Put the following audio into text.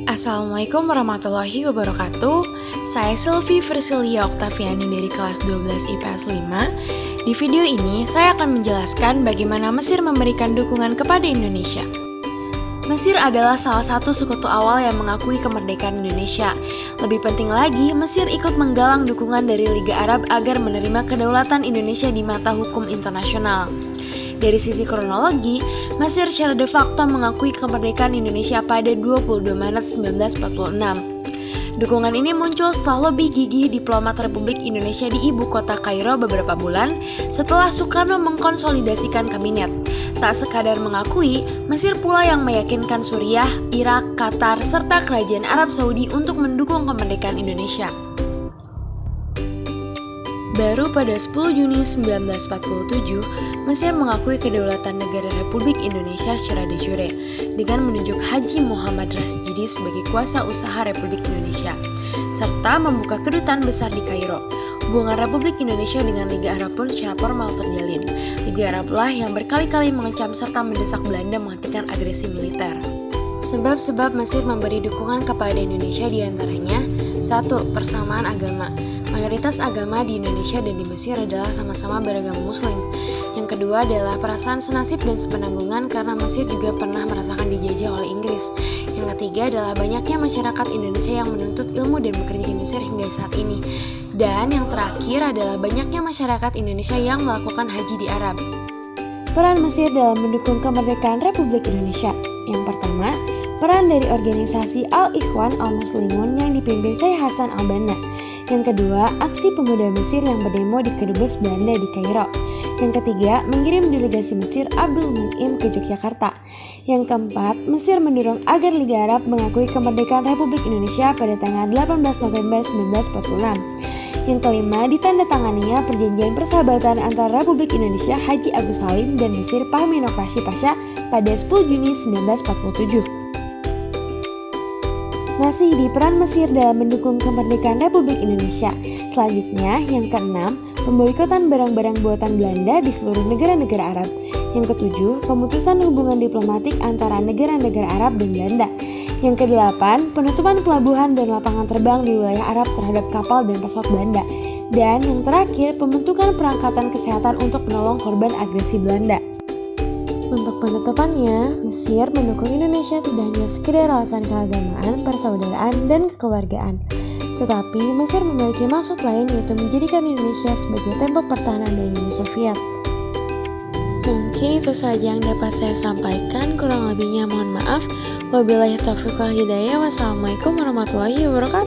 Assalamualaikum warahmatullahi wabarakatuh. Saya Sylvie Versilia Oktaviani dari kelas 12 IPS 5. Di video ini saya akan menjelaskan bagaimana Mesir memberikan dukungan kepada Indonesia. Mesir adalah salah satu sekutu awal yang mengakui kemerdekaan Indonesia. Lebih penting lagi, Mesir ikut menggalang dukungan dari Liga Arab agar menerima kedaulatan Indonesia di mata hukum internasional. Dari sisi kronologi, Mesir secara de facto mengakui kemerdekaan Indonesia pada 22 Maret 1946. Dukungan ini muncul setelah lebih gigih diplomat Republik Indonesia di ibu kota Kairo beberapa bulan setelah Soekarno mengkonsolidasikan kabinet. Tak sekadar mengakui, Mesir pula yang meyakinkan Suriah, Irak, Qatar, serta Kerajaan Arab Saudi untuk mendukung kemerdekaan Indonesia. Baru pada 10 Juni 1947, Mesir mengakui kedaulatan negara Republik Indonesia secara de jure dengan menunjuk Haji Muhammad Rasjidi sebagai kuasa usaha Republik Indonesia, serta membuka kedutaan besar di Kairo. Hubungan Republik Indonesia dengan Liga Arab pun secara formal terjalin. Liga Arablah yang berkali-kali mengecam serta mendesak Belanda menghentikan agresi militer. Sebab-sebab Mesir memberi dukungan kepada Indonesia diantaranya: 1. Persamaan agama. Mayoritas agama di Indonesia dan di Mesir adalah sama-sama beragama Muslim. Yang kedua adalah perasaan senasib dan sepenanggungan karena Mesir juga pernah merasakan dijajah oleh Inggris. Yang ketiga adalah banyaknya masyarakat Indonesia yang menuntut ilmu dan bekerja di Mesir hingga saat ini. Dan yang terakhir adalah banyaknya masyarakat Indonesia yang melakukan haji di Arab. Peran Mesir dalam mendukung kemerdekaan Republik Indonesia. Yang pertama, peran dari organisasi Al-Ikhwan Al-Muslimun yang dipimpin Syekh Hasan Al-Banna. Yang kedua, aksi pemuda Mesir yang berdemo di kedubes Belanda di Kairo. Yang ketiga, mengirim delegasi Mesir Abdul Mun'im ke Yogyakarta. Yang keempat, Mesir mendorong agar Liga Arab mengakui kemerdekaan Republik Indonesia pada tanggal 18 November 1946. Yang kelima, ditandatanganinya perjanjian persahabatan antara Republik Indonesia Haji Agus Salim dan Mesir Pahmi Nokrashi Pasha pada 10 Juni 1947. Masih di peran Mesir dalam mendukung kemerdekaan Republik Indonesia. Selanjutnya, yang keenam, pemboikotan barang-barang buatan Belanda di seluruh negara-negara Arab. Yang ketujuh, pemutusan hubungan diplomatik antara negara-negara Arab dan Belanda. Yang kedelapan, penutupan pelabuhan dan lapangan terbang di wilayah Arab terhadap kapal dan pesawat Belanda. Dan yang terakhir, pembentukan perangkatan kesehatan untuk menolong korban agresi Belanda. Untuk penutupannya, Mesir mendukung Indonesia tidak hanya sekedar alasan keagamaan, persaudaraan, dan kekeluargaan. Tetapi Mesir memiliki maksud lain, yaitu menjadikan Indonesia sebagai tembok pertahanan dari Uni Soviet. Mungkin itu saja yang dapat saya sampaikan, kurang lebihnya mohon maaf. Wabillahi taufiq wal hidayah. Wassalamualaikum warahmatullahi wabarakatuh.